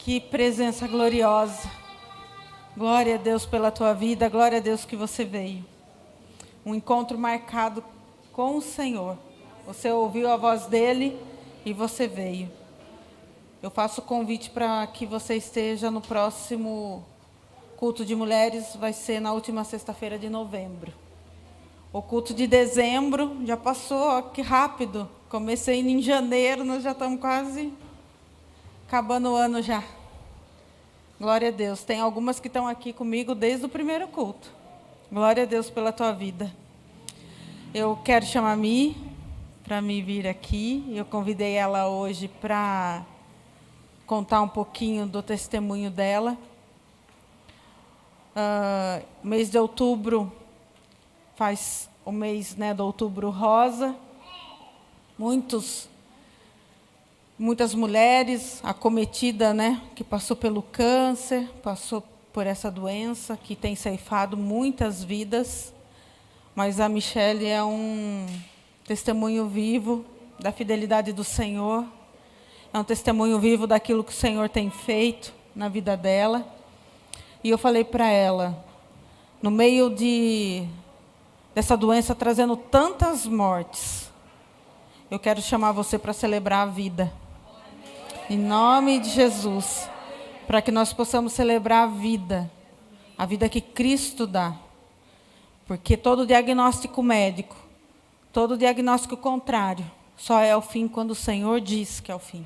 Que presença gloriosa. Glória a Deus pela tua vida, glória a Deus que você veio. Um encontro marcado com o Senhor. Você ouviu a voz dele e você veio. Eu faço o convite para que você esteja no próximo culto de mulheres, vai ser na última sexta-feira de novembro. O culto de dezembro já passou, que rápido. Comecei em janeiro, nós já estamos quase acabando o ano já. Glória a Deus. Tem algumas que estão aqui comigo desde o primeiro culto. Glória a Deus pela tua vida. Eu quero chamar a Mi para me vir aqui. Eu convidei ela hoje para contar um pouquinho do testemunho dela. Mês de outubro faz o mês, né, do Outubro Rosa. Muitas mulheres acometidas, né, que passou pelo câncer, passou por essa doença que tem ceifado muitas vidas. Mas a Michele é um testemunho vivo da fidelidade do Senhor. É um testemunho vivo daquilo que o Senhor tem feito na vida dela. E eu falei para ela, no meio dessa doença trazendo tantas mortes, eu quero chamar você para celebrar a vida. Em nome de Jesus, para que nós possamos celebrar a vida que Cristo dá. Porque todo diagnóstico médico, todo diagnóstico contrário, só é o fim quando o Senhor diz que é o fim.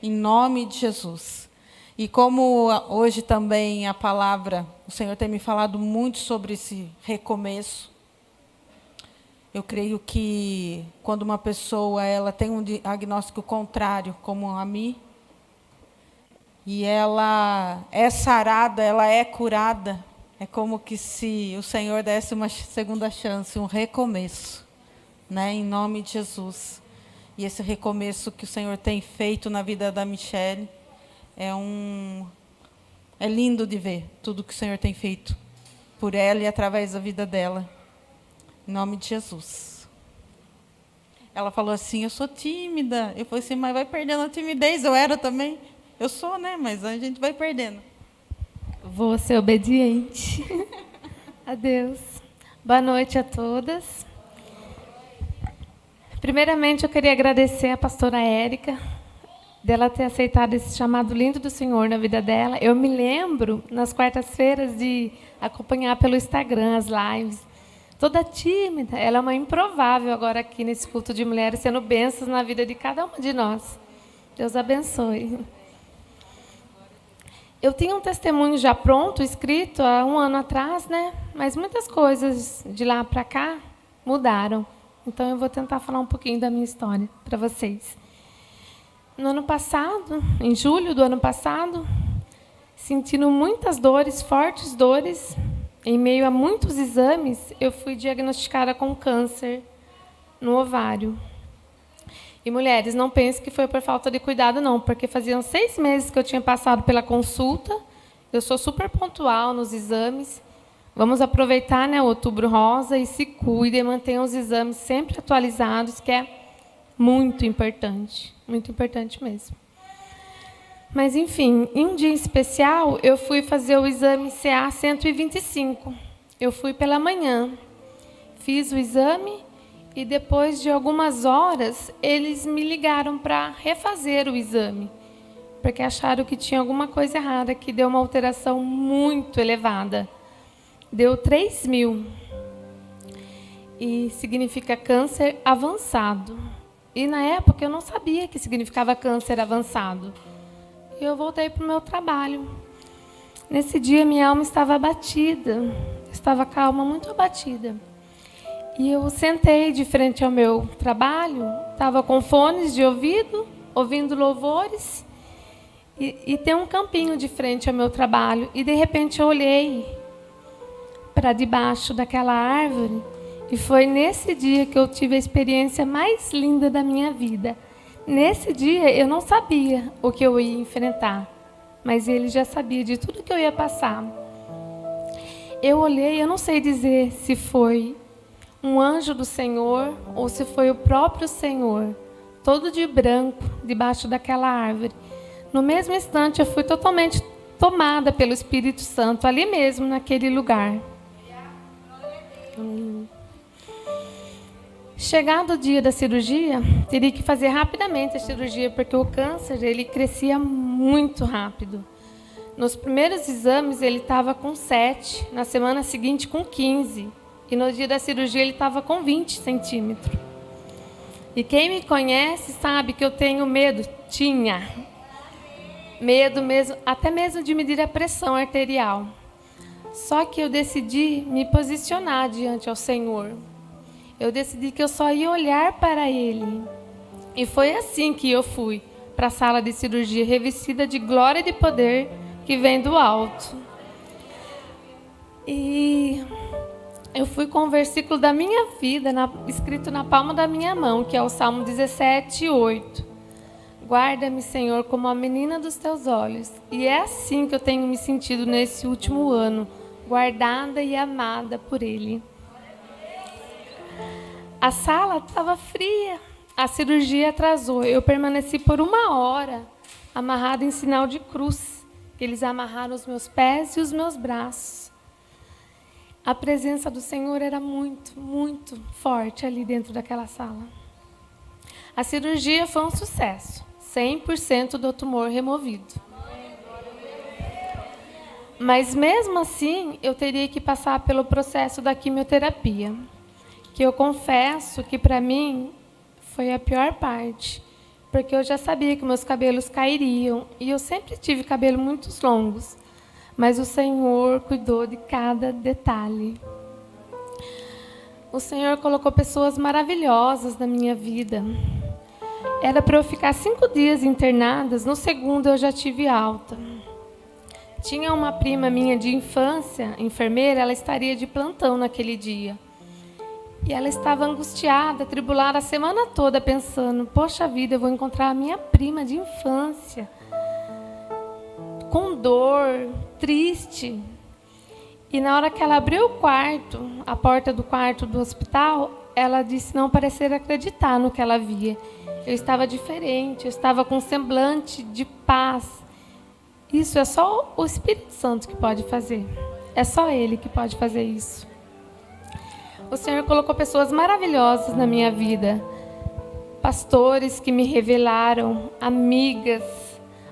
Em nome de Jesus. E como hoje também a palavra, o Senhor tem me falado muito sobre esse recomeço. Eu creio que quando uma pessoa ela tem um diagnóstico contrário, como a mim, e ela é sarada, ela é curada, é como que se o Senhor desse uma segunda chance, um recomeço, né, em nome de Jesus. E esse recomeço que o Senhor tem feito na vida da Michele é lindo de ver tudo que o Senhor tem feito por ela e através da vida dela. Em nome de Jesus. Ela falou assim, eu sou tímida. Eu falei assim, mas vai perdendo a timidez. Eu era também. Eu sou, né? Mas a gente vai perdendo. Vou ser obediente. A Deus. Boa noite a todas. Primeiramente, eu queria agradecer a pastora Érica, dela ter aceitado esse chamado lindo do Senhor na vida dela. Eu me lembro, nas quartas-feiras, de acompanhar pelo Instagram as lives. Toda tímida, ela é uma improvável agora aqui nesse culto de mulheres, sendo bênçãos na vida de cada uma de nós. Deus abençoe. Eu tinha um testemunho já pronto, escrito há um ano atrás, né? Mas muitas coisas de lá para cá mudaram. Então eu vou tentar falar um pouquinho da minha história para vocês. No ano passado, em julho do ano passado, sentindo muitas dores, fortes dores, em meio a muitos exames, eu fui diagnosticada com câncer no ovário. E, mulheres, não pensem que foi por falta de cuidado, não, porque faziam 6 meses que eu tinha passado pela consulta. Eu sou super pontual nos exames. Vamos aproveitar, né, o Outubro Rosa e se cuidem, mantenham os exames sempre atualizados, que é muito importante mesmo. Mas, enfim, em um dia especial, eu fui fazer o exame CA 125. Eu fui pela manhã, fiz o exame e, depois de algumas horas, eles me ligaram para refazer o exame, porque acharam que tinha alguma coisa errada, que deu uma alteração muito elevada. Deu 3.000. E significa câncer avançado. E, na época, eu não sabia que significava câncer avançado. E eu voltei para o meu trabalho. Nesse dia, minha alma estava abatida. Estava calma, muito abatida. E eu sentei de frente ao meu trabalho, estava com fones de ouvido, ouvindo louvores, e tem um campinho de frente ao meu trabalho. E, de repente, eu olhei para debaixo daquela árvore, e foi nesse dia que eu tive a experiência mais linda da minha vida. Nesse dia, eu não sabia o que eu ia enfrentar, mas ele já sabia de tudo que eu ia passar. Eu olhei, eu não sei dizer se foi um anjo do Senhor ou se foi o próprio Senhor, todo de branco, debaixo daquela árvore. No mesmo instante, eu fui totalmente tomada pelo Espírito Santo, ali mesmo, naquele lugar. Chegado o dia da cirurgia, teria que fazer rapidamente a cirurgia, porque o câncer ele crescia muito rápido. Nos primeiros exames, ele estava com 7, na semana seguinte com 15, e no dia da cirurgia ele estava com 20 centímetros. E quem me conhece sabe que eu tenho medo, tinha medo mesmo, até mesmo de medir a pressão arterial. Só que eu decidi me posicionar diante ao Senhor. Eu decidi que eu só ia olhar para Ele. E foi assim que eu fui para a sala de cirurgia, revestida de glória e de poder que vem do alto. E eu fui com o versículo da minha vida, escrito na palma da minha mão, que é o Salmo 17:8. Guarda-me, Senhor, como a menina dos teus olhos. E é assim que eu tenho me sentido nesse último ano, guardada e amada por Ele. A sala estava fria, a cirurgia atrasou. Eu permaneci por 1 hora, amarrada em sinal de cruz, que eles amarraram os meus pés e os meus braços. A presença do Senhor era muito, muito forte ali dentro daquela sala. A cirurgia foi um sucesso, 100% do tumor removido. Mas mesmo assim, eu teria que passar pelo processo da quimioterapia, que eu confesso que para mim foi a pior parte, porque eu já sabia que meus cabelos cairiam, e eu sempre tive cabelo muito longos, mas o Senhor cuidou de cada detalhe. O Senhor colocou pessoas maravilhosas na minha vida. Era para eu ficar 5 dias internadas, no segundo eu já tive alta. Tinha uma prima minha de infância, enfermeira, ela estaria de plantão naquele dia. E ela estava angustiada, atribulada a semana toda, pensando, poxa vida, eu vou encontrar a minha prima de infância, com dor, triste. E na hora que ela abriu o quarto, a porta do quarto do hospital, ela disse não parecer acreditar no que ela via. Eu estava diferente, eu estava com um semblante de paz. Isso é só o Espírito Santo que pode fazer. É só Ele que pode fazer isso. O Senhor colocou pessoas maravilhosas na minha vida. Pastores que me revelaram, amigas,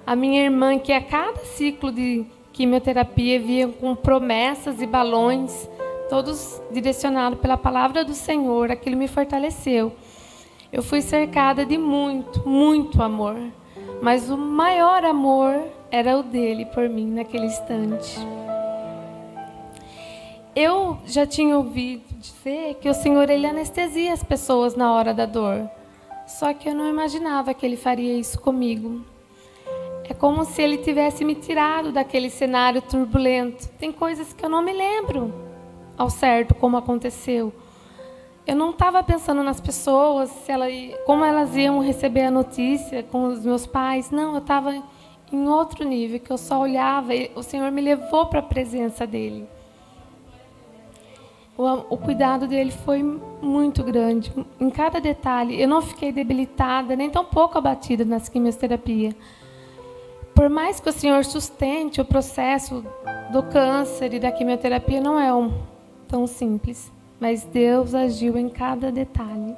a minha irmã que a cada ciclo de quimioterapia vinha com promessas e balões, todos direcionados pela palavra do Senhor. Aquilo me fortaleceu. Eu fui cercada de muito, muito amor. Mas o maior amor era o dele por mim naquele instante. Eu já tinha ouvido dizer que o Senhor ele anestesia as pessoas na hora da dor. Só que eu não imaginava que ele faria isso comigo. É como se ele tivesse me tirado daquele cenário turbulento. Tem coisas que eu não me lembro ao certo como aconteceu. Eu não estava pensando nas pessoas, como elas iam receber a notícia com os meus pais. Não, eu estava em outro nível, que eu só olhava. E o Senhor me levou para a presença dele. O cuidado dele foi muito grande, em cada detalhe. Eu não fiquei debilitada, nem tão pouco abatida nas quimioterapias. Por mais que o Senhor sustente o processo do câncer e da quimioterapia, não é tão simples. Mas Deus agiu em cada detalhe.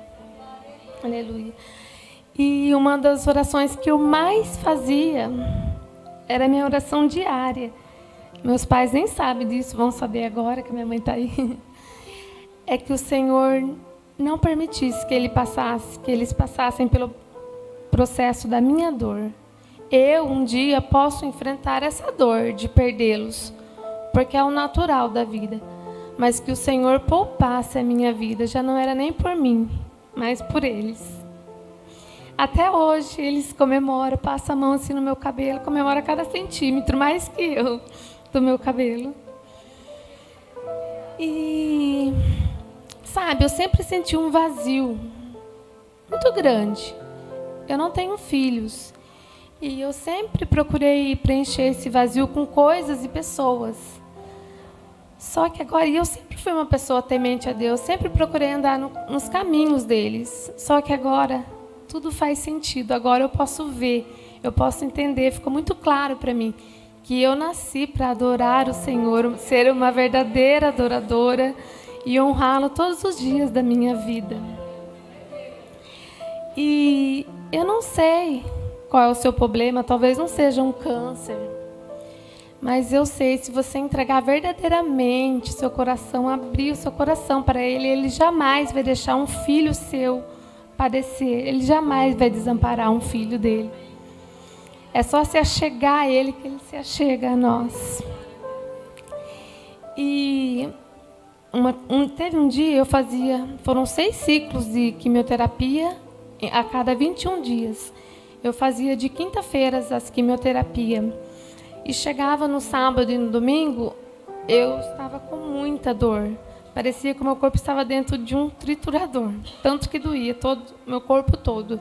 Aleluia. E uma das orações que eu mais fazia era a minha oração diária. Meus pais nem sabem disso, vão saber agora que minha mãe está aí. É que o Senhor não permitisse que eles passassem pelo processo da minha dor. Eu, um dia, posso enfrentar essa dor de perdê-los, porque é o natural da vida. Mas que o Senhor poupasse a minha vida, já não era nem por mim, mas por eles. Até hoje, eles comemoram, passam a mão assim no meu cabelo, comemoram cada centímetro, mais que eu, do meu cabelo. E, sabe, eu sempre senti um vazio muito grande. Eu não tenho filhos. E eu sempre procurei preencher esse vazio com coisas e pessoas. Só que agora, eu sempre fui uma pessoa temente a Deus, sempre procurei andar nos caminhos deles. Só que agora, tudo faz sentido. Agora eu posso ver, eu posso entender, ficou muito claro para mim que eu nasci para adorar o Senhor, ser uma verdadeira adoradora e honrá-lo todos os dias da minha vida. E eu não sei qual é o seu problema, talvez não seja um câncer, mas eu sei, se você entregar verdadeiramente seu coração, abrir o seu coração para Ele, Ele jamais vai deixar um filho seu padecer, Ele jamais vai desamparar um filho dele. É só se achegar a Ele que Ele se achega a nós. E teve um dia, foram 6 ciclos de quimioterapia a cada 21 dias. Eu fazia de quinta-feiras as quimioterapias. E chegava no sábado e no domingo, eu estava com muita dor. Parecia que o meu corpo estava dentro de um triturador. Tanto que doía todo meu corpo todo.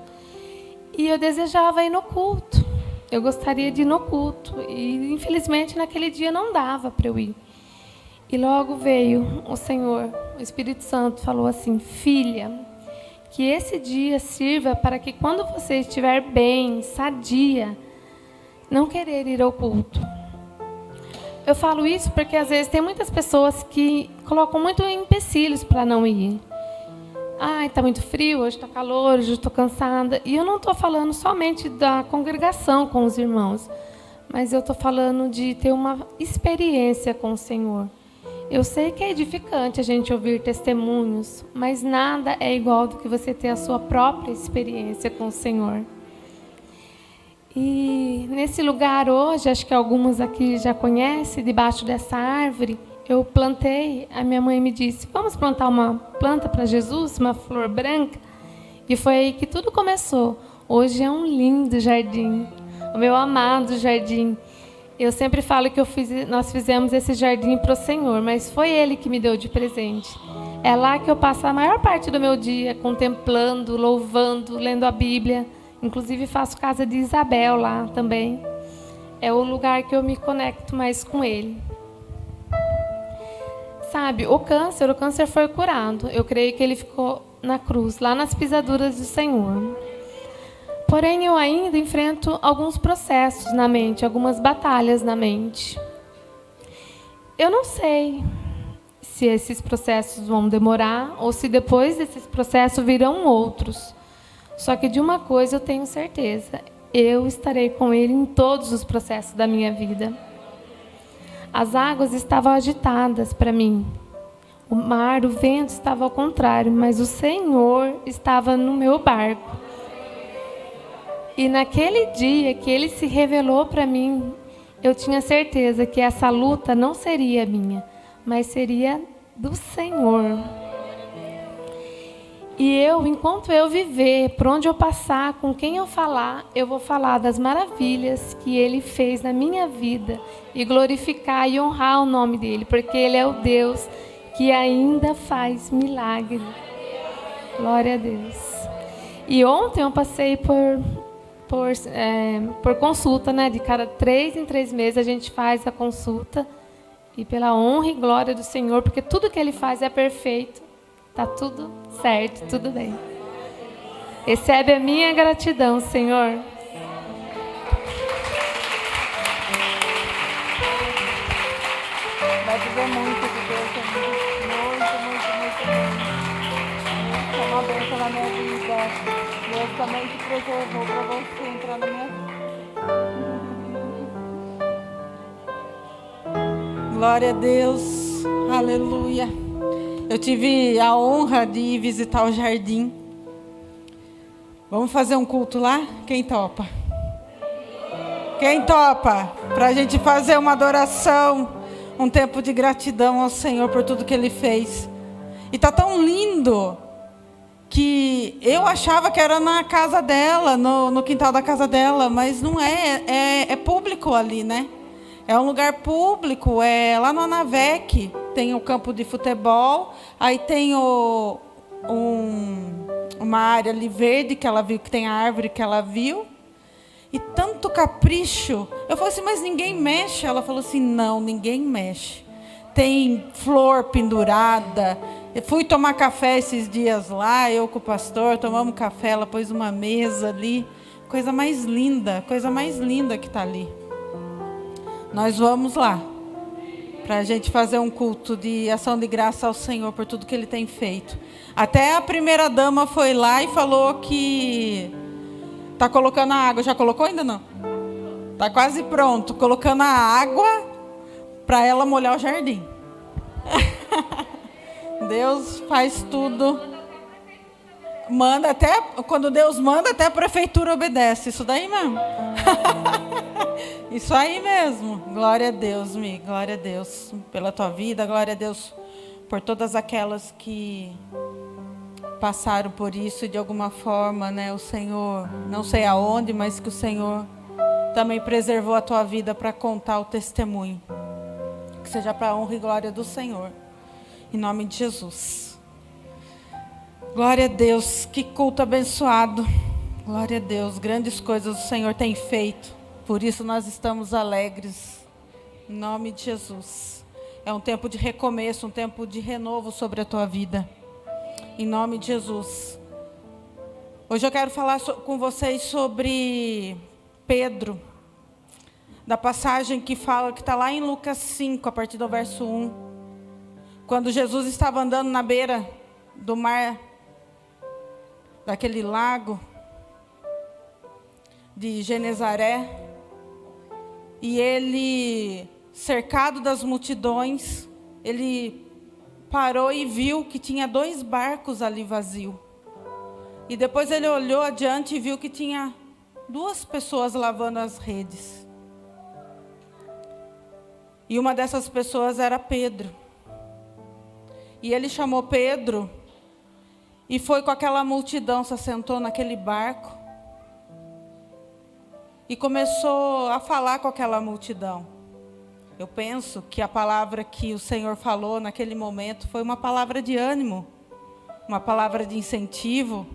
E eu desejava ir no culto. Eu gostaria de ir no culto. E, infelizmente, naquele dia não dava para eu ir. E logo veio o Senhor, o Espírito Santo, falou assim: filha, que esse dia sirva para que quando você estiver bem, sadia, não querer ir ao culto. Eu falo isso porque às vezes tem muitas pessoas que colocam muito empecilhos para não ir. Ai, está muito frio, hoje está calor, hoje estou cansada. E eu não estou falando somente da congregação com os irmãos, mas eu estou falando de ter uma experiência com o Senhor. Eu sei que é edificante a gente ouvir testemunhos, mas nada é igual do que você ter a sua própria experiência com o Senhor. E nesse lugar hoje, acho que algumas aqui já conhecem, debaixo dessa árvore, eu plantei, a minha mãe me disse, vamos plantar uma planta para Jesus, uma flor branca? E foi aí que tudo começou. Hoje é um lindo jardim, o meu amado jardim. Eu sempre falo que nós fizemos esse jardim para o Senhor, mas foi Ele que me deu de presente. É lá que eu passo a maior parte do meu dia, contemplando, louvando, lendo a Bíblia. Inclusive faço casa de Isabel lá também. É o lugar que eu me conecto mais com Ele. Sabe, o câncer foi curado. Eu creio que ele ficou na cruz, lá nas pisaduras do Senhor. Porém, eu ainda enfrento alguns processos na mente, algumas batalhas na mente. Eu não sei se esses processos vão demorar ou se depois desses processos virão outros. Só que de uma coisa eu tenho certeza, eu estarei com Ele em todos os processos da minha vida. As águas estavam agitadas para mim. O mar, o vento estava ao contrário, mas o Senhor estava no meu barco. E naquele dia que Ele se revelou para mim, eu tinha certeza que essa luta não seria minha, mas seria do Senhor. E eu, enquanto eu viver, por onde eu passar, com quem eu falar, eu vou falar das maravilhas que Ele fez na minha vida e glorificar e honrar o nome dEle, porque Ele é o Deus que ainda faz milagre. Glória a Deus. E ontem eu passei por consulta, né? De cada 3 em 3 meses a gente faz a consulta. E pela honra e glória do Senhor, porque tudo que Ele faz é perfeito. Está tudo certo, tudo bem. Recebe a minha gratidão, Senhor. Vai dizer muito de Deus, muito. É uma bênção na minha vida. Deus também te preservou para você entrar na minha vida. Glória a Deus. Aleluia. Eu tive a honra de ir visitar o jardim. Vamos fazer um culto lá? Quem topa? Quem topa? Para a gente fazer uma adoração, um tempo de gratidão ao Senhor por tudo que Ele fez. E tá tão lindo que eu achava que era na casa dela, no quintal da casa dela, mas não é. É público ali, né? É um lugar público, é lá no Anavec, tem o campo de futebol, aí tem uma área ali verde que ela viu, que tem a árvore que ela viu, e tanto capricho. Eu falei assim, mas ninguém mexe? Ela falou assim, não, ninguém mexe. Tem flor pendurada. Eu fui tomar café esses dias lá, eu com o pastor, tomamos café, ela pôs uma mesa ali, coisa mais linda que está ali. Nós vamos lá, para a gente fazer um culto de ação de graça ao Senhor por tudo que Ele tem feito. Até a primeira dama foi lá e falou que está colocando a água. Já colocou ainda não? Está quase pronto, colocando a água para ela molhar o jardim. Deus faz tudo. Manda até, quando Deus manda, até a prefeitura obedece. Isso daí mesmo. Isso aí mesmo. Glória a Deus, Mi. Glória a Deus pela tua vida. Glória a Deus por todas aquelas que passaram por isso e de alguma forma, né, o Senhor, não sei aonde, mas que o Senhor também preservou a tua vida para contar o testemunho. Que seja para a honra e glória do Senhor. Em nome de Jesus. Glória a Deus. Que culto abençoado. Glória a Deus. Grandes coisas o Senhor tem feito. Por isso nós estamos alegres. Em nome de Jesus. É um tempo de recomeço, um tempo de renovo sobre a tua vida. Em nome de Jesus. Hoje eu quero falar com vocês sobre Pedro, da passagem que fala, que está lá em Lucas 5, a partir do verso 1. Quando Jesus estava andando na beira do mar, daquele lago de Genezaré, e ele, cercado das multidões, ele parou e viu que tinha 2 barcos ali vazios. E depois ele olhou adiante e viu que tinha 2 pessoas lavando as redes. E uma dessas pessoas era Pedro. E ele chamou Pedro e foi com aquela multidão, se assentou naquele barco e começou a falar com aquela multidão. Eu penso que a palavra que o Senhor falou naquele momento foi uma palavra de ânimo, uma palavra de incentivo,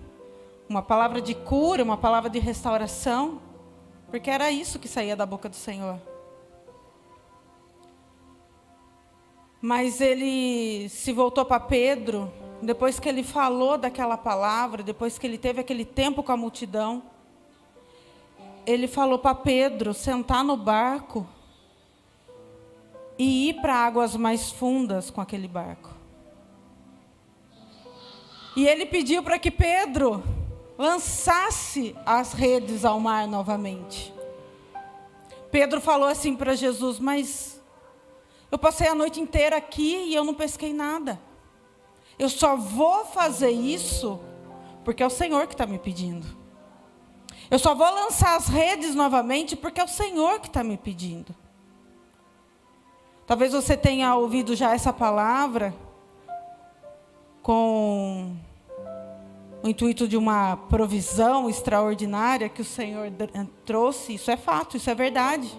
uma palavra de cura, uma palavra de restauração, porque era isso que saía da boca do Senhor. Mas ele se voltou para Pedro, depois que ele falou daquela palavra, depois que ele teve aquele tempo com a multidão, ele falou para Pedro sentar no barco e ir para águas mais fundas com aquele barco. E ele pediu para que Pedro lançasse as redes ao mar novamente. Pedro falou assim para Jesus: mas eu passei a noite inteira aqui e eu não pesquei nada. Eu só vou fazer isso porque é o Senhor que está me pedindo. Eu só vou lançar as redes novamente porque é o Senhor que está me pedindo. Talvez você tenha ouvido já essa palavra com o intuito de uma provisão extraordinária que o Senhor trouxe. Isso é fato, isso é verdade.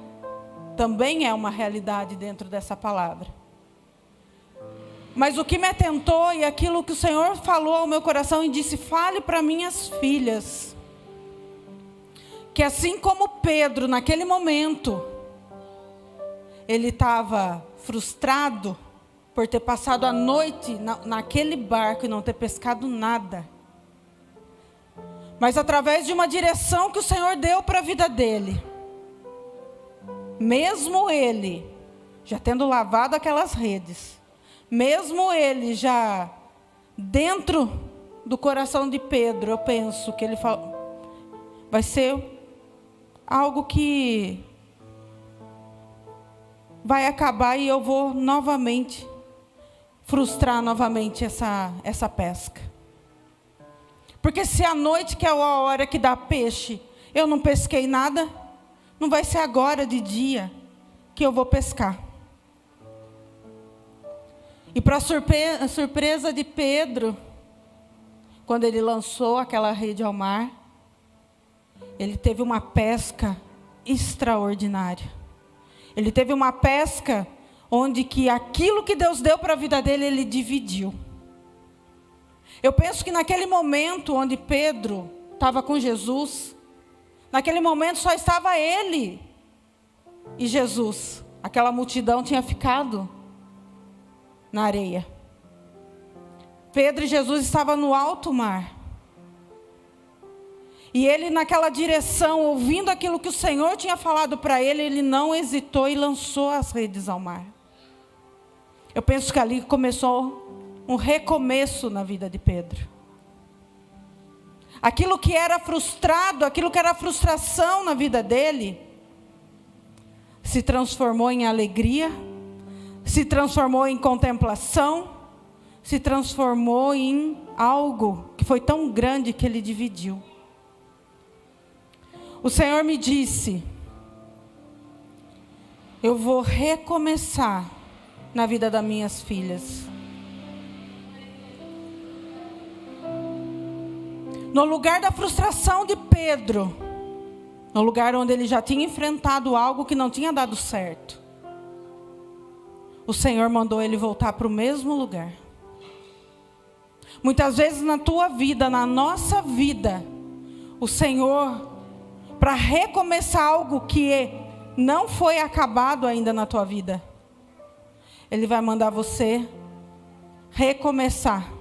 Também é uma realidade dentro dessa palavra. Mas o que me atentou e aquilo que o Senhor falou ao meu coração e disse: fale para minhas filhas, que assim como Pedro naquele momento, ele estava frustrado por ter passado a noite naquele barco e não ter pescado nada. Mas através de uma direção que o Senhor deu para a vida dele, mesmo ele já tendo lavado aquelas redes, mesmo ele já dentro do coração de Pedro, eu penso que ele vai ser algo que vai acabar e eu vou novamente frustrar novamente essa pesca. Porque se à noite, que é a hora que dá peixe, eu não pesquei nada, não vai ser agora de dia que eu vou pescar. E para a surpresa de Pedro, quando ele lançou aquela rede ao mar, ele teve uma pesca extraordinária. Ele teve uma pesca onde que aquilo que Deus deu para a vida dele, ele dividiu. Eu penso que naquele momento onde Pedro estava com Jesus, naquele momento só estava ele e Jesus. Aquela multidão tinha ficado na areia. Pedro e Jesus estavam no alto mar. E ele, naquela direção, ouvindo aquilo que o Senhor tinha falado para ele, ele não hesitou e lançou as redes ao mar. Eu penso que ali começou um recomeço na vida de Pedro. Aquilo que era frustrado, aquilo que era frustração na vida dele, se transformou em alegria, se transformou em contemplação, se transformou em algo que foi tão grande que ele dividiu. O Senhor me disse: eu vou recomeçar na vida das minhas filhas. No lugar da frustração de Pedro, no lugar onde ele já tinha enfrentado algo que não tinha dado certo, o Senhor mandou ele voltar para o mesmo lugar. Muitas vezes na tua vida, na nossa vida, o Senhor, para recomeçar algo que não foi acabado ainda na tua vida, Ele vai mandar você recomeçar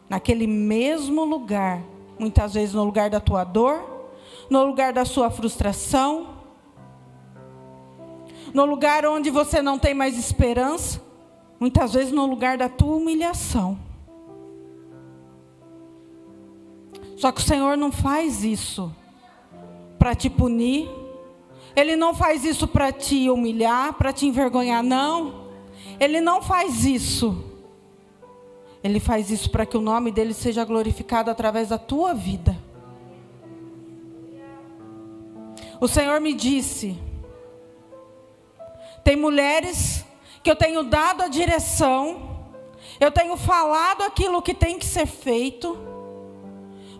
naquele mesmo lugar, muitas vezes no lugar da tua dor, no lugar da sua frustração, no lugar onde você não tem mais esperança, muitas vezes no lugar da tua humilhação. Só que o Senhor não faz isso para te punir, Ele não faz isso para te humilhar, para te envergonhar, não. Ele não faz isso. Ele faz isso para que o nome dEle seja glorificado através da tua vida. O Senhor me disse: tem mulheres que eu tenho dado a direção, eu tenho falado aquilo que tem que ser feito,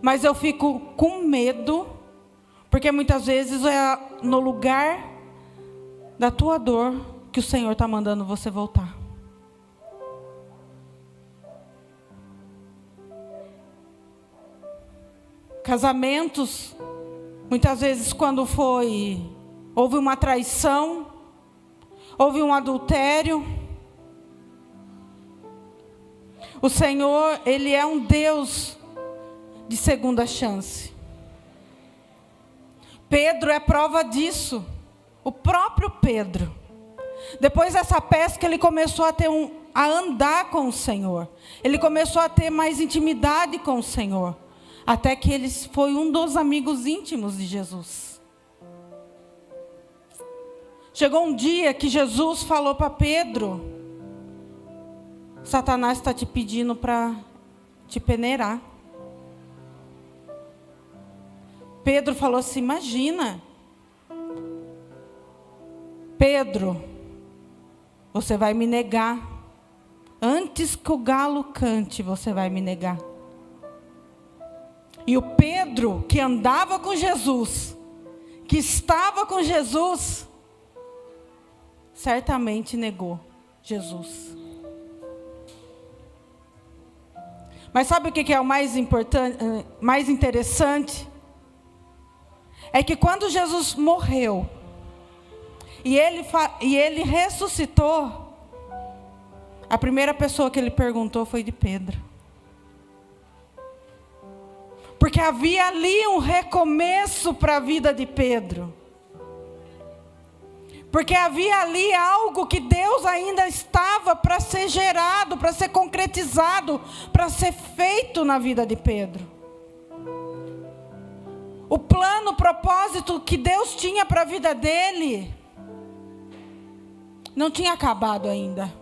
mas eu fico com medo, porque muitas vezes é no lugar da tua dor que o Senhor está mandando você voltar. Casamentos, muitas vezes quando houve uma traição, houve um adultério, o Senhor, Ele é um Deus de segunda chance. Pedro é prova disso. O próprio Pedro, depois dessa pesca, ele começou a andar com o Senhor. Ele começou a ter mais intimidade com o Senhor. Até que ele foi um dos amigos íntimos de Jesus. Chegou um dia que Jesus falou para Pedro: Satanás está te pedindo para te peneirar. Pedro falou assim: imagina, Pedro, você vai me negar. Antes que o galo cante, você vai me negar. E o Pedro, que andava com Jesus, que estava com Jesus, certamente negou Jesus. Mas sabe o que é o mais importante, mais interessante? É que quando Jesus morreu e ele ressuscitou, a primeira pessoa que ele perguntou foi de Pedro. Porque havia ali um recomeço para a vida de Pedro. Porque havia ali algo que Deus ainda estava para ser gerado, para ser concretizado, para ser feito na vida de Pedro. O plano, o propósito que Deus tinha para a vida dele não tinha acabado ainda.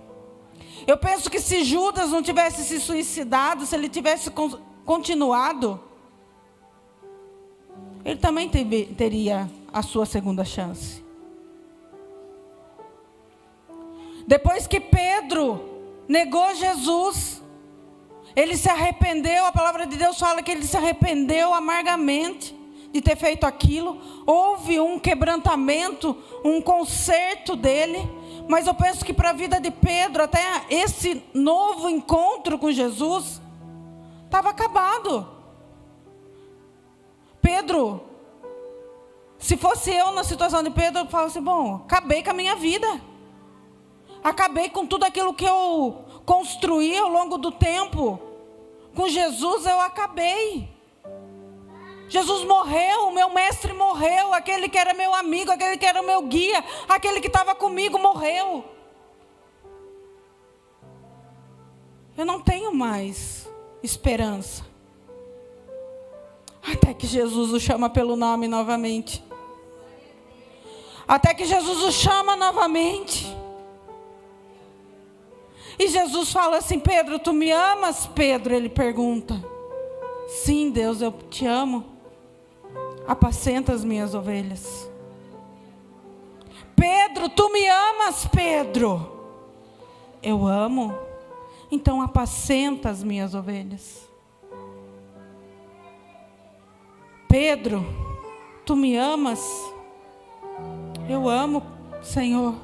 Eu penso que se Judas não tivesse se suicidado, se ele tivesse continuado, ele também teria a sua segunda chance. Depois que Pedro negou Jesus, ele se arrependeu. A palavra de Deus fala que ele se arrependeu amargamente de ter feito aquilo. Houve um quebrantamento, um conserto dele. Mas eu penso que para a vida de Pedro, até esse novo encontro com Jesus, estava acabado. Pedro, se fosse eu na situação de Pedro, eu falava assim: bom, acabei com a minha vida. Acabei com tudo aquilo que eu construí ao longo do tempo. Com Jesus eu acabei. Jesus morreu, o meu mestre morreu, aquele que era meu amigo, aquele que era o meu guia, aquele que estava comigo morreu. Eu não tenho mais esperança. Até que Jesus o chama pelo nome novamente. Até que Jesus o chama novamente. E Jesus fala assim: Pedro, tu me amas? Pedro, ele pergunta. Sim, Deus, eu te amo. Apacenta as minhas ovelhas. Pedro, tu me amas? Pedro, eu amo. Então apacenta as minhas ovelhas. Pedro, tu me amas? Eu amo, Senhor.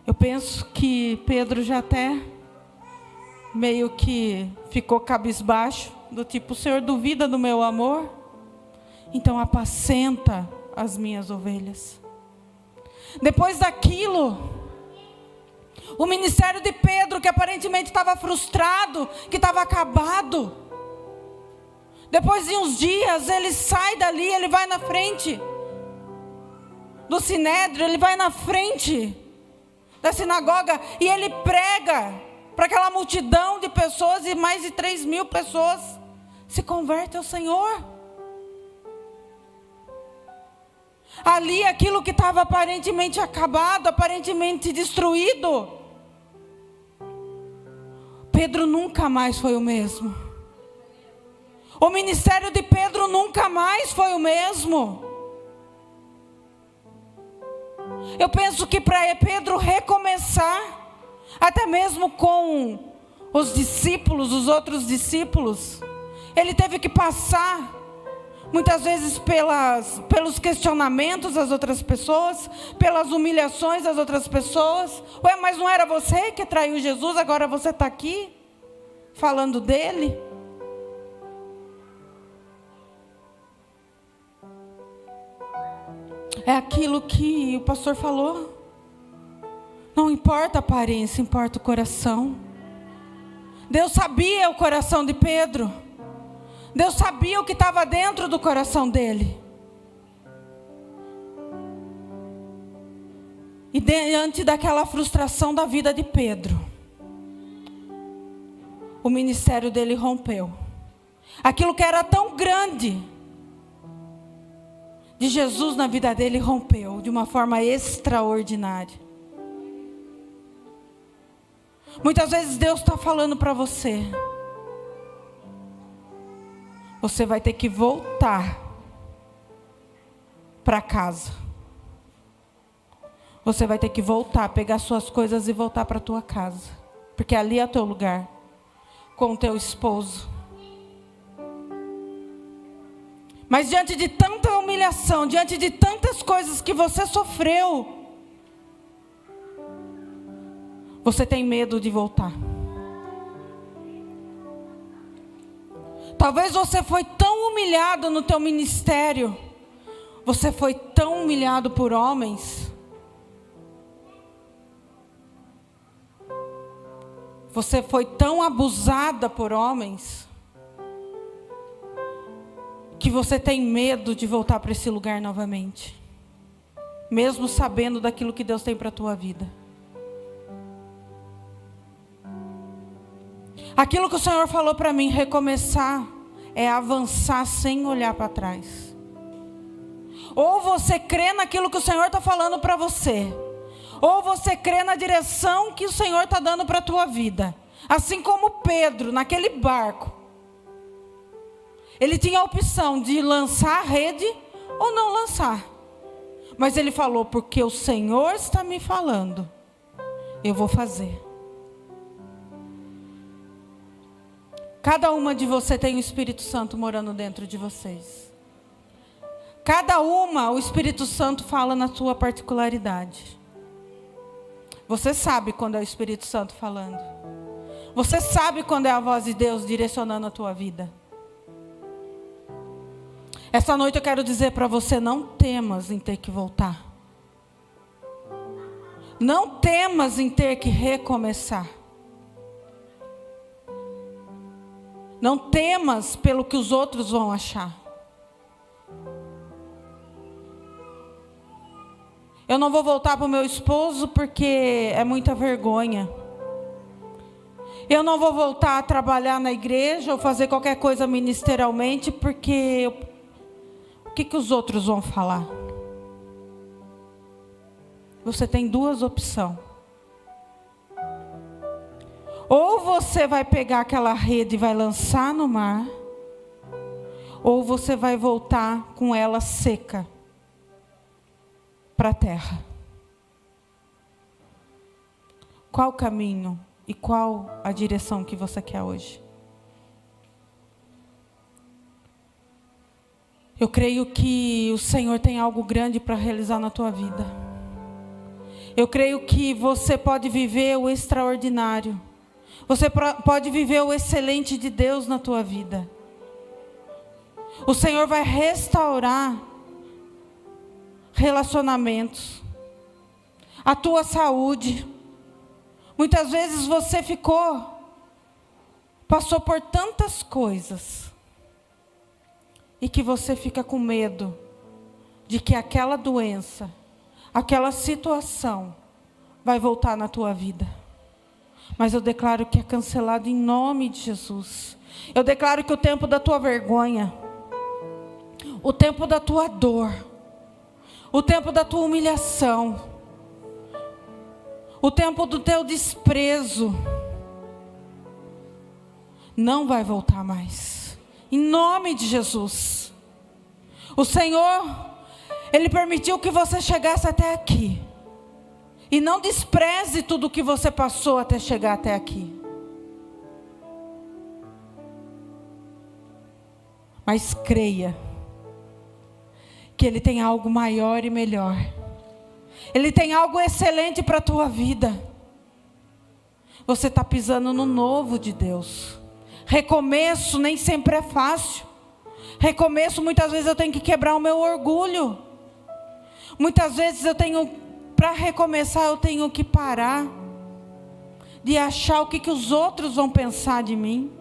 Eu penso que Pedro já até meio que ficou cabisbaixo, do tipo: o Senhor duvida do meu amor? Então apacenta as minhas ovelhas. Depois daquilo, o ministério de Pedro, que aparentemente estava frustrado, que estava acabado, depois de uns dias, ele sai dali, ele vai na frente do Sinédrio, ele vai na frente da sinagoga e ele prega para aquela multidão de pessoas, e mais de 3.000 pessoas se convertem ao Senhor. Ali, aquilo que estava aparentemente acabado, aparentemente destruído, Pedro nunca mais foi o mesmo. O ministério de Pedro nunca mais foi o mesmo. Eu penso que para Pedro recomeçar, até mesmo com os discípulos, os outros discípulos, ele teve que passar muitas vezes pelos questionamentos das outras pessoas, pelas humilhações das outras pessoas. Ué, mas não era você que traiu Jesus, agora você está aqui falando dele? É aquilo que o pastor falou. Não importa a aparência, importa o coração. Deus sabia o coração de Pedro. Deus sabia o que estava dentro do coração dele. E diante daquela frustração da vida de Pedro, o ministério dele rompeu. Aquilo que era tão grande de Jesus na vida dele rompeu de uma forma extraordinária. Muitas vezes Deus está falando para você: você vai ter que voltar para casa. Você vai ter que voltar, pegar suas coisas e voltar para a tua casa. Porque ali é o teu lugar, com o teu esposo. Mas diante de tanta humilhação, diante de tantas coisas que você sofreu, você tem medo de voltar. Talvez você foi tão humilhado no teu ministério, você foi tão humilhado por homens, você foi tão abusada por homens, que você tem medo de voltar para esse lugar novamente, mesmo sabendo daquilo que Deus tem para a tua vida. Aquilo que o Senhor falou para mim, recomeçar, é avançar sem olhar para trás. Ou você crê naquilo que o Senhor está falando para você, ou você crê na direção que o Senhor está dando para a tua vida. Assim como Pedro, naquele barco, ele tinha a opção de lançar a rede ou não lançar. Mas ele falou: porque o Senhor está me falando, eu vou fazer. Cada uma de você tem o Espírito Santo morando dentro de vocês. Cada uma, o Espírito Santo fala na sua particularidade. Você sabe quando é o Espírito Santo falando. Você sabe quando é a voz de Deus direcionando a tua vida. Essa noite eu quero dizer para você: não temas em ter que voltar. Não temas em ter que recomeçar. Não temas pelo que os outros vão achar. Eu não vou voltar para o meu esposo porque é muita vergonha. Eu não vou voltar a trabalhar na igreja ou fazer qualquer coisa ministerialmente porque o que os outros vão falar? Você tem duas opções. Ou você vai pegar aquela rede e vai lançar no mar, ou você vai voltar com ela seca para a terra. Qual o caminho e qual a direção que você quer hoje? Eu creio que o Senhor tem algo grande para realizar na tua vida. Eu creio que você pode viver o extraordinário. Você pode viver o excelente de Deus na tua vida. O Senhor vai restaurar relacionamentos, a tua saúde. Muitas vezes você passou por tantas coisas, e que você fica com medo de que aquela doença, aquela situação vai voltar na tua vida. Mas eu declaro que é cancelado em nome de Jesus. Eu declaro que o tempo da tua vergonha, o tempo da tua dor, o tempo da tua humilhação, o tempo do teu desprezo, não vai voltar mais. Em nome de Jesus. O Senhor, Ele permitiu que você chegasse até aqui. E não despreze tudo o que você passou até chegar até aqui. Mas creia que Ele tem algo maior e melhor. Ele tem algo excelente para a tua vida. Você está pisando no novo de Deus. Recomeço nem sempre é fácil. Recomeço, muitas vezes eu tenho que quebrar o meu orgulho. Muitas vezes para recomeçar eu tenho que parar de achar o que os outros vão pensar de mim.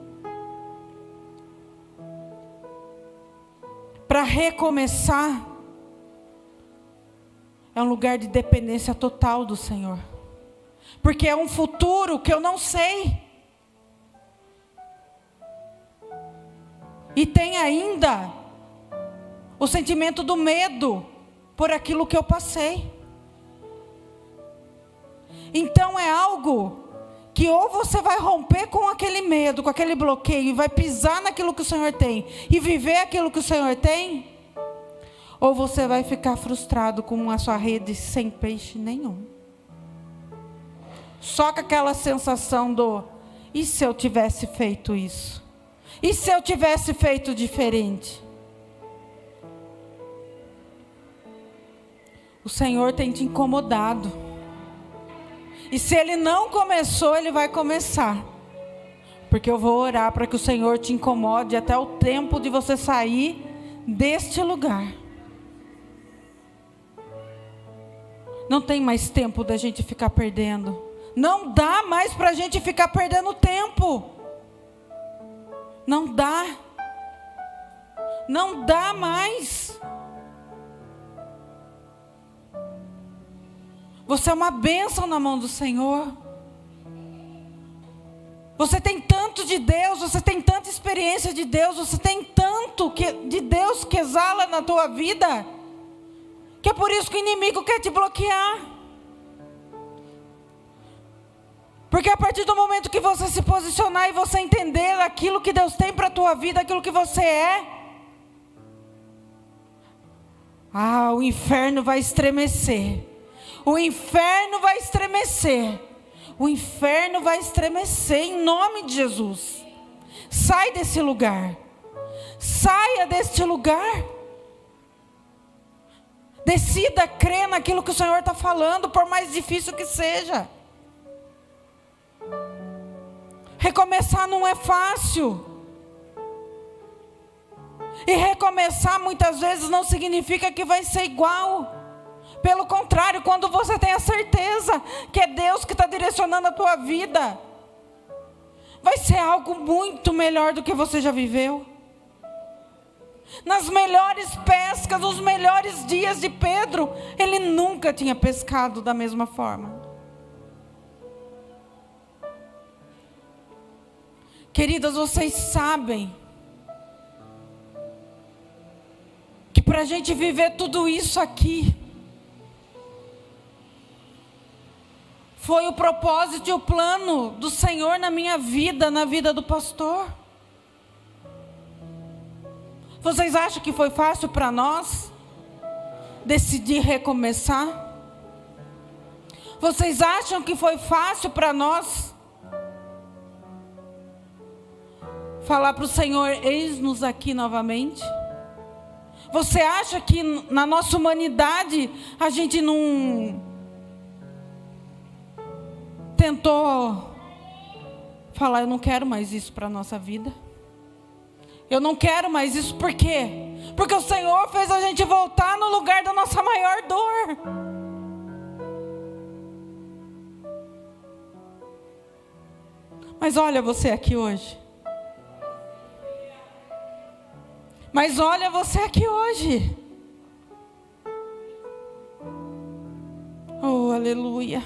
Para recomeçar é um lugar de dependência total do Senhor. Porque é um futuro que eu não sei. E tem ainda o sentimento do medo por aquilo que eu passei. Então é algo que ou você vai romper com aquele medo, com aquele bloqueio, e vai pisar naquilo que o Senhor tem, e viver aquilo que o Senhor tem, ou você vai ficar frustrado com a sua rede sem peixe nenhum. Só com aquela sensação e se eu tivesse feito isso? E se eu tivesse feito diferente? O Senhor tem te incomodado. E se Ele não começou, Ele vai começar. Porque eu vou orar para que o Senhor te incomode até o tempo de você sair deste lugar. Não tem mais tempo da gente ficar perdendo. Não dá mais para a gente ficar perdendo tempo. Não dá. Não dá mais. Você é uma bênção na mão do Senhor. Você tem tanto de Deus, você tem tanta experiência de Deus, você tem tanto de Deus que exala na tua vida, que é por isso que o inimigo quer te bloquear. Porque a partir do momento que você se posicionar e você entender aquilo que Deus tem para a tua vida, aquilo que você é, o inferno vai estremecer. O inferno vai estremecer. O inferno vai estremecer em nome de Jesus. Sai desse lugar. Saia deste lugar. Decida crer naquilo que o Senhor está falando, por mais difícil que seja. Recomeçar não é fácil. E recomeçar muitas vezes não significa que vai ser igual. Pelo contrário, quando você tem a certeza que é Deus que está direcionando a tua vida, vai ser algo muito melhor do que você já viveu. Nas melhores pescas, nos melhores dias de Pedro, ele nunca tinha pescado da mesma forma. Queridas, vocês sabem que para a gente viver tudo isso aqui, foi o propósito e o plano do Senhor na minha vida, na vida do pastor. Vocês acham que foi fácil para nós decidir recomeçar? Vocês acham que foi fácil para nós falar para o Senhor, eis-nos aqui novamente? Você acha que na nossa humanidade a gente não tentou falar, eu não quero mais isso para a nossa vida? Eu não quero mais isso, por quê? Porque o Senhor fez a gente voltar no lugar da nossa maior dor. Mas olha você aqui hoje. Mas olha você aqui hoje. Oh, aleluia.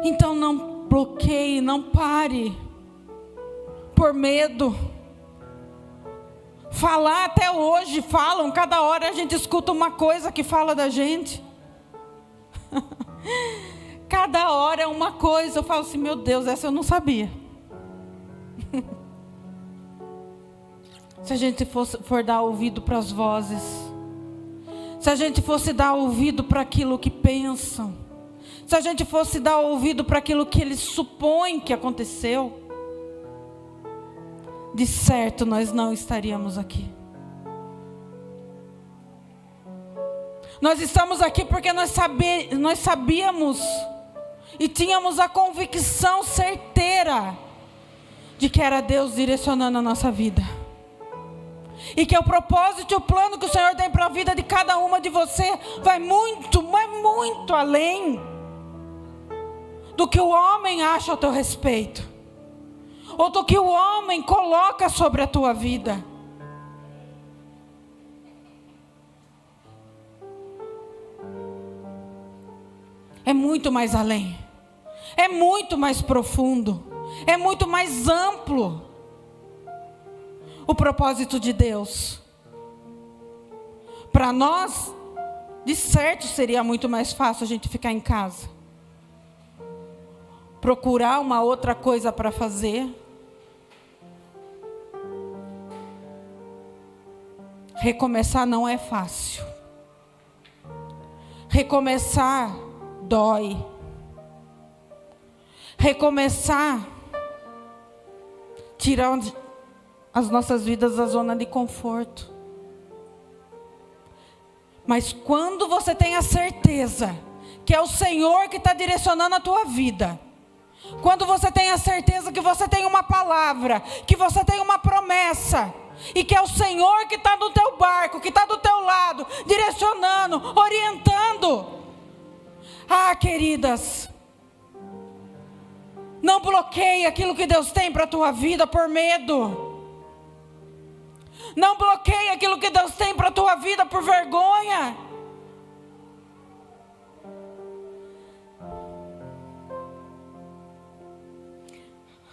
Então não bloqueie, não pare por medo. Falar até hoje, falam, cada hora a gente escuta uma coisa que fala da gente. Cada hora é uma coisa, eu falo assim, meu Deus, essa eu não sabia. Se a gente for dar ouvido para as vozes, se a gente fosse dar ouvido para aquilo que pensam, se a gente fosse dar ouvido para aquilo que eles supõem que aconteceu, de certo nós não estaríamos aqui. Nós estamos aqui porque nós sabíamos e tínhamos a convicção certeira de que era Deus direcionando a nossa vida. E que o propósito e o plano que o Senhor tem para a vida de cada uma de você vai muito, mas muito além do que o homem acha a teu respeito, ou do que o homem coloca sobre a tua vida. É muito mais além, é muito mais profundo, é muito mais amplo o propósito de Deus. Para nós, de certo seria muito mais fácil a gente ficar em casa, procurar uma outra coisa para fazer, recomeçar não é fácil. Recomeçar dói. Recomeçar tira as nossas vidas da zona de conforto. Mas quando você tem a certeza que é o Senhor que está direcionando a tua vida, quando você tem a certeza que você tem uma palavra, que você tem uma promessa, e que é o Senhor que está no teu barco, que está do teu lado, direcionando, orientando. Ah, queridas, não bloqueie aquilo que Deus tem para a tua vida por medo. Não bloqueie aquilo que Deus tem para a tua vida por vergonha.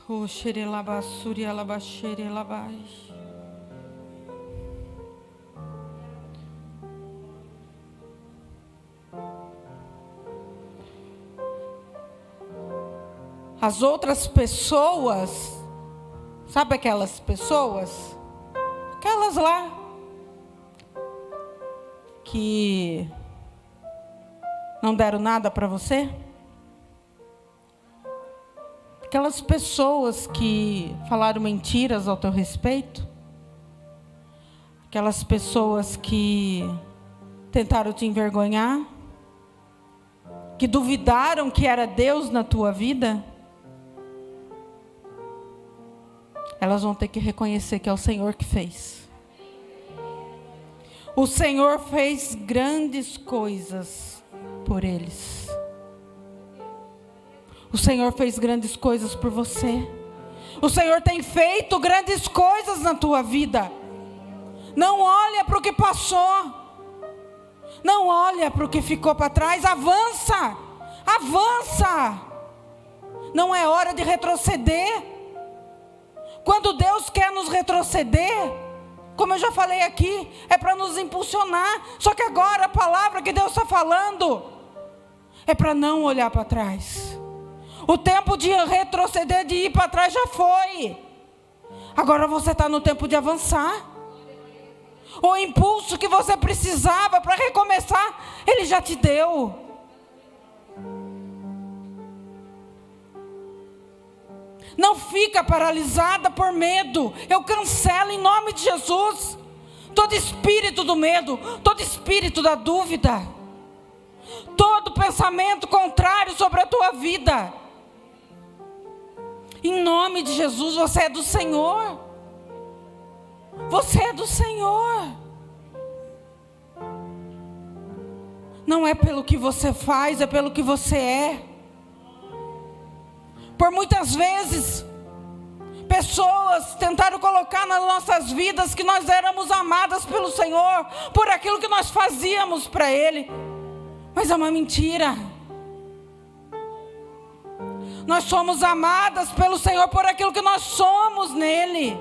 Oh, xerelabassuri alabaxerelabai. As outras pessoas, sabe aquelas pessoas? Aquelas lá que não deram nada para você? Aquelas pessoas que falaram mentiras ao teu respeito? Aquelas pessoas que tentaram te envergonhar? Que duvidaram que era Deus na tua vida? Elas vão ter que reconhecer que é o Senhor que fez. O Senhor fez grandes coisas por eles. O Senhor fez grandes coisas por você. O Senhor tem feito grandes coisas na tua vida. Não olha para o que passou. Não olha para o que ficou para trás. Avança. Avança. Não é hora de retroceder. Quando Deus quer nos retroceder, como eu já falei aqui, é para nos impulsionar. Só que agora a palavra que Deus está falando é para não olhar para trás. O tempo de retroceder, de ir para trás já foi. Agora você está no tempo de avançar. O impulso que você precisava para recomeçar, Ele já te deu. Não fica paralisada por medo. Eu cancelo em nome de Jesus todo espírito do medo, todo espírito da dúvida, todo pensamento contrário sobre a tua vida. Em nome de Jesus, você é do Senhor. Você é do Senhor. Não é pelo que você faz, é pelo que você é. Por muitas vezes, pessoas tentaram colocar nas nossas vidas que nós éramos amadas pelo Senhor, por aquilo que nós fazíamos para Ele. Mas é uma mentira. Nós somos amadas pelo Senhor por aquilo que nós somos nele.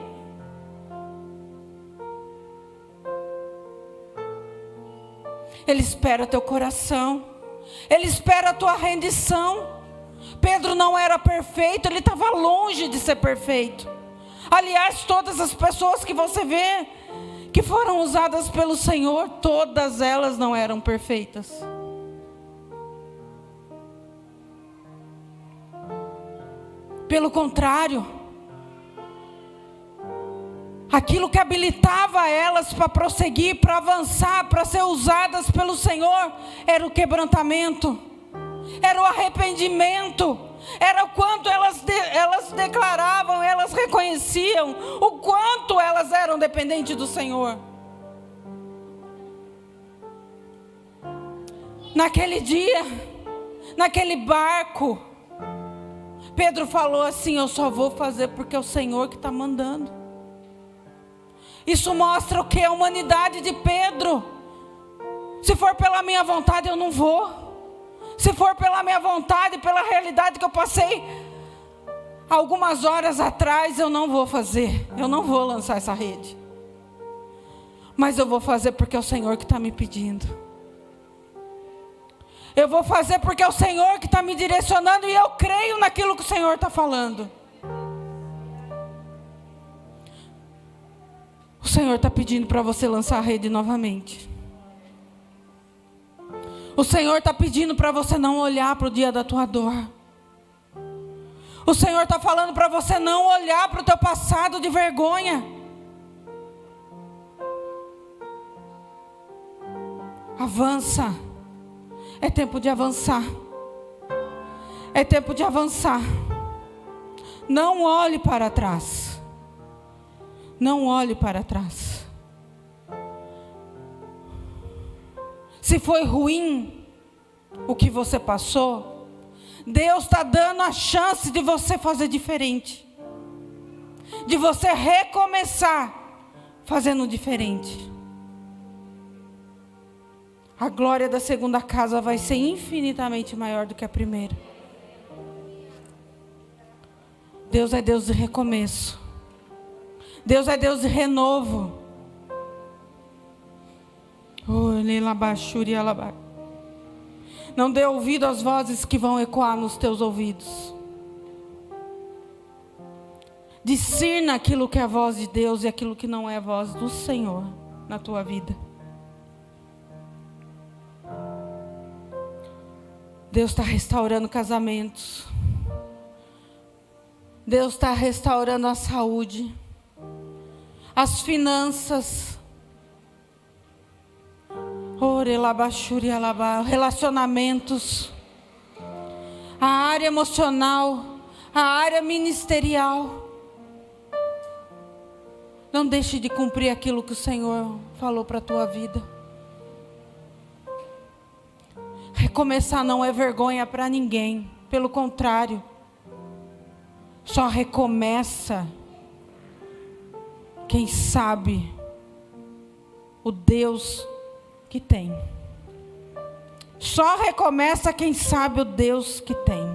Ele espera teu coração. Ele espera a tua rendição. Pedro não era perfeito, ele estava longe de ser perfeito. Aliás, todas as pessoas que você vê que foram usadas pelo Senhor, todas elas não eram perfeitas. Pelo contrário, aquilo que habilitava elas para prosseguir, para avançar, para ser usadas pelo Senhor, era o quebrantamento, era o arrependimento, era o quanto elas declaravam, elas reconheciam o quanto elas eram dependentes do Senhor. Naquele dia, naquele barco, Pedro falou assim: eu só vou fazer porque é o Senhor que está mandando. Isso mostra o que? A humanidade de Pedro. Se for pela minha vontade, eu não vou. Se for pela minha vontade, pela realidade que eu passei algumas horas atrás, eu não vou fazer. Eu não vou lançar essa rede. Mas eu vou fazer porque é o Senhor que está me pedindo. Eu vou fazer porque é o Senhor que está me direcionando e eu creio naquilo que o Senhor está falando. O Senhor está pedindo para você lançar a rede novamente. O Senhor está pedindo para você não olhar para o dia da tua dor. O Senhor está falando para você não olhar para o teu passado de vergonha. Avança. É tempo de avançar. É tempo de avançar. Não olhe para trás. Não olhe para trás. Se foi ruim o que você passou, Deus está dando a chance de você fazer diferente. De você recomeçar fazendo diferente. A glória da segunda casa vai ser infinitamente maior do que a primeira. Deus é Deus de recomeço. Deus é Deus de renovo. Não dê ouvido às vozes que vão ecoar nos teus ouvidos. Discirna aquilo que é a voz de Deus e aquilo que não é a voz do Senhor na tua vida. Deus está restaurando casamentos. Deus está restaurando a saúde, as finanças, relacionamentos, a área emocional, a área ministerial. Não deixe de cumprir aquilo que o Senhor falou para a tua vida. Recomeçar não é vergonha para ninguém. Pelo contrário, só recomeça quem sabe o Deus que tem. Só recomeça quem sabe o Deus que tem.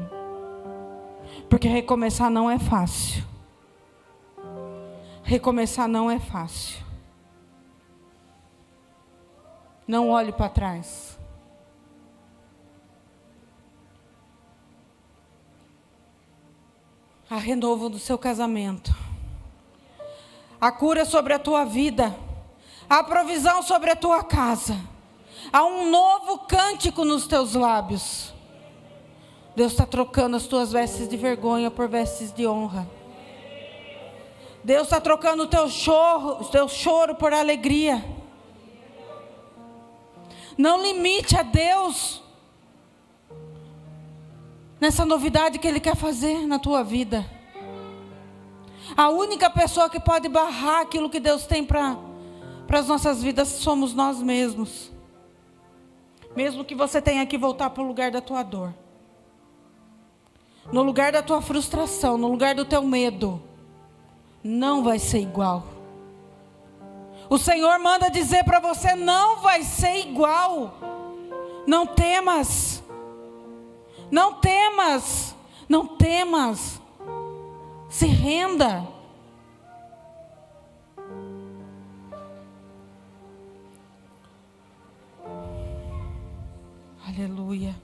Porque recomeçar não é fácil. Recomeçar não é fácil. Não olhe para trás. Há renovo do seu casamento. Há cura sobre a tua vida. Há provisão sobre a tua casa. Há um novo cântico nos teus lábios. Deus está trocando as tuas vestes de vergonha por vestes de honra. Deus está trocando o teu choro por alegria. Não limite a Deus nessa novidade que Ele quer fazer na tua vida. A única pessoa que pode barrar aquilo que Deus tem para as nossas vidas somos nós mesmos. Mesmo que você tenha que voltar para o lugar da tua dor, no lugar da tua frustração, no lugar do teu medo, não vai ser igual. O Senhor manda dizer para você: não vai ser igual. Não temas. Não temas. Não temas. Se renda. Aleluia.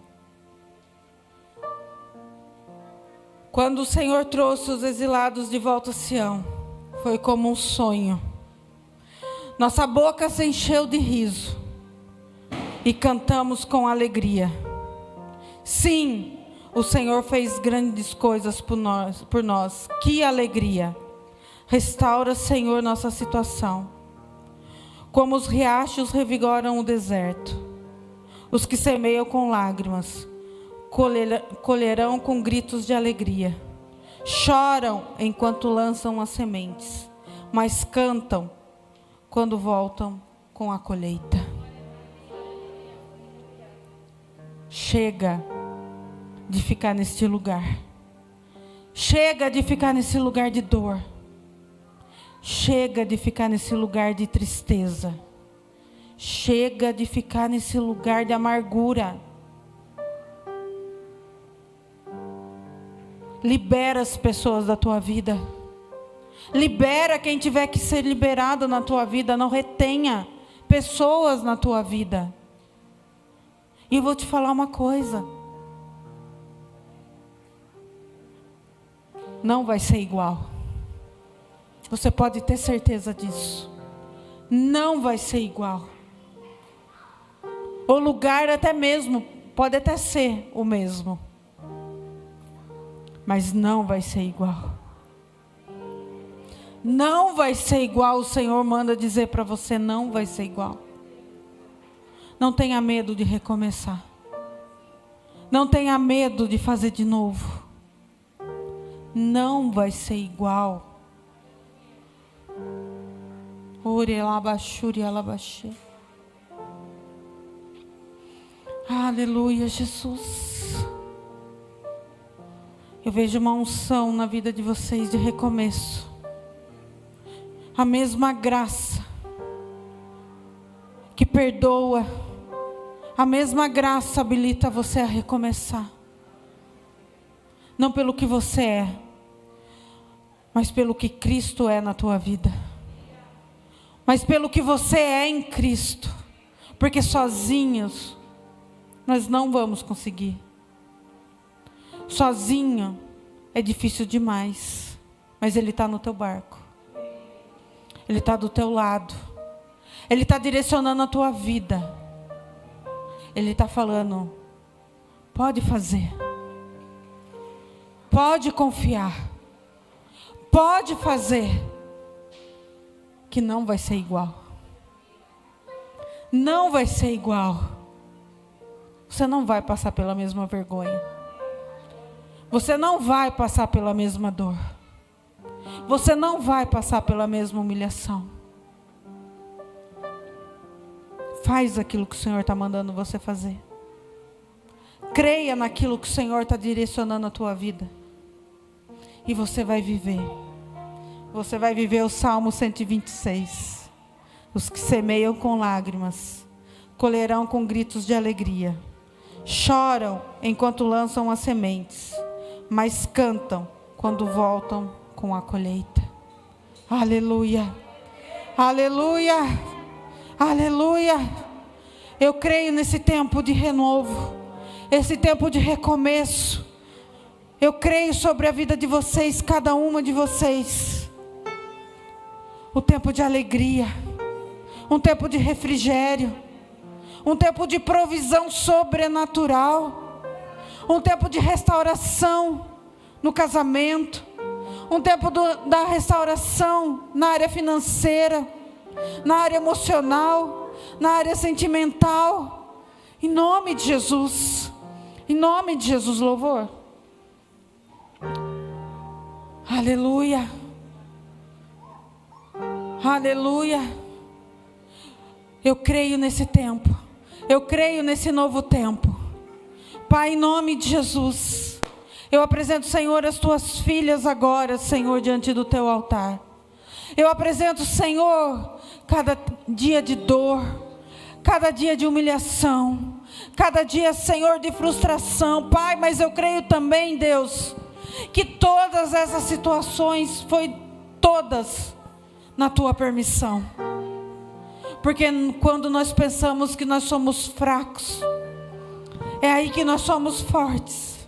Quando o Senhor trouxe os exilados de volta a Sião, foi como um sonho. Nossa boca se encheu de riso e cantamos com alegria. Sim, o Senhor fez grandes coisas por nós. Que alegria! Restaura, Senhor, nossa situação. Como os riachos revigoram o deserto. Os que semeiam com lágrimas colherão com gritos de alegria. Choram enquanto lançam as sementes, mas cantam quando voltam com a colheita. Chega de ficar neste lugar. Chega de ficar nesse lugar de dor. Chega de ficar nesse lugar de tristeza. Chega de ficar nesse lugar de amargura. Libera as pessoas da tua vida. Libera quem tiver que ser liberado na tua vida. Não retenha pessoas na tua vida. E eu vou te falar uma coisa. Não vai ser igual. Você pode ter certeza disso. Não vai ser igual. O lugar até mesmo pode até ser o mesmo. Mas não vai ser igual. Não vai ser igual. O Senhor manda dizer para você: não vai ser igual. Não tenha medo de recomeçar. Não tenha medo de fazer de novo. Não vai ser igual. Aleluia, Jesus. Eu vejo uma unção na vida de vocês de recomeço. A mesma graça que perdoa, a mesma graça habilita você a recomeçar. Não pelo que você é, mas pelo que Cristo é na tua vida. Mas pelo que você é em Cristo. Porque sozinhos nós não vamos conseguir. Sozinho é difícil demais. Mas Ele está no teu barco. Ele está do teu lado. Ele está direcionando a tua vida. Ele está falando: pode fazer. Pode confiar. Pode fazer. Que não vai ser igual. Não vai ser igual. Você não vai passar pela mesma vergonha. Você não vai passar pela mesma dor. Você não vai passar pela mesma humilhação. Faz aquilo que o Senhor está mandando você fazer. Creia naquilo que o Senhor está direcionando a tua vida. E você vai viver. Você vai viver o Salmo 126. Os que semeiam com lágrimas, colherão com gritos de alegria. Choram enquanto lançam as sementes, mas cantam quando voltam com a colheita. Aleluia, aleluia, aleluia. Eu creio nesse tempo de renovo, esse tempo de recomeço. Eu creio sobre a vida de vocês, cada uma de vocês. O tempo de alegria, um tempo de refrigério, um tempo de provisão sobrenatural, um tempo de restauração no casamento, um tempo da restauração na área financeira, na área emocional, na área sentimental, em nome de Jesus, louvor. Aleluia, aleluia. Eu creio nesse tempo, eu creio nesse novo tempo. Pai, em nome de Jesus, eu apresento, Senhor, as tuas filhas agora, Senhor, diante do teu altar. Eu apresento, Senhor, cada dia de dor, cada dia de humilhação, cada dia, Senhor, de frustração, Pai, mas eu creio também, Deus, que todas essas situações foi todas na tua permissão. Porque quando nós pensamos que nós somos fracos, é aí que nós somos fortes.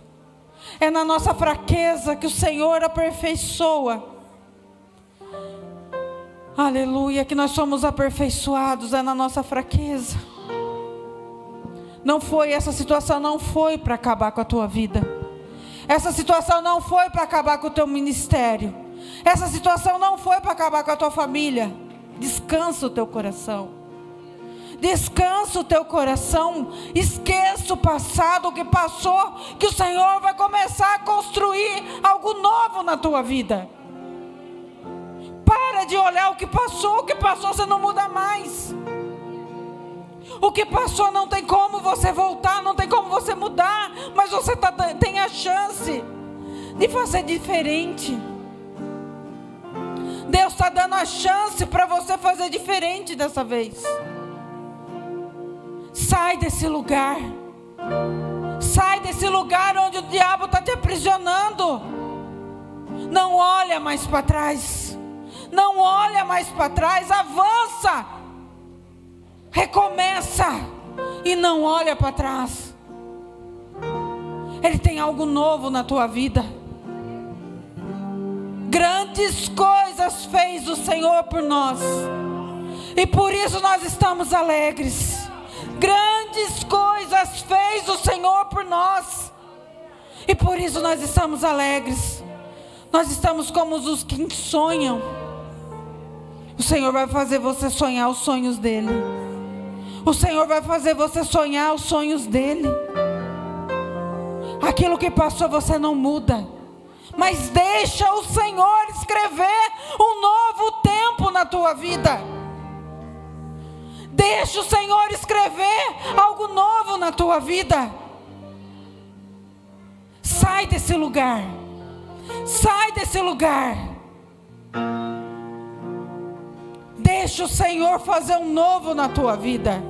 É na nossa fraqueza que o Senhor aperfeiçoa. Aleluia, que nós somos aperfeiçoados, é na nossa fraqueza. Não foi, essa situação não foi para acabar com a tua vida. Essa situação não foi para acabar com o teu ministério. Essa situação não foi para acabar com a tua família. Descansa o teu coração. Descansa o teu coração. Esqueça o passado, o que passou, que o Senhor vai começar a construir algo novo na tua vida. Para de olhar o que passou você não muda mais. O que passou não tem como você voltar, não tem como você mudar, mas você tem a chance de fazer diferente. Deus está dando a chance para você fazer diferente dessa vez. Sai desse lugar. Sai desse lugar onde o diabo está te aprisionando. Não olha mais para trás. Não olha mais para trás. Avança. Recomeça. E não olha para trás. Ele tem algo novo na tua vida. Grandes coisas fez o Senhor por nós. E por isso nós estamos alegres. Grandes coisas fez o Senhor por nós. E por isso nós estamos alegres. Nós estamos como os que sonham. O Senhor vai fazer você sonhar os sonhos dEle. O Senhor vai fazer você sonhar os sonhos dEle. Aquilo que passou você não muda. Mas deixa o Senhor escrever um novo tempo na tua vida. Deixa o Senhor escrever algo novo na tua vida. Sai desse lugar. Sai desse lugar. Deixa o Senhor fazer um novo na tua vida.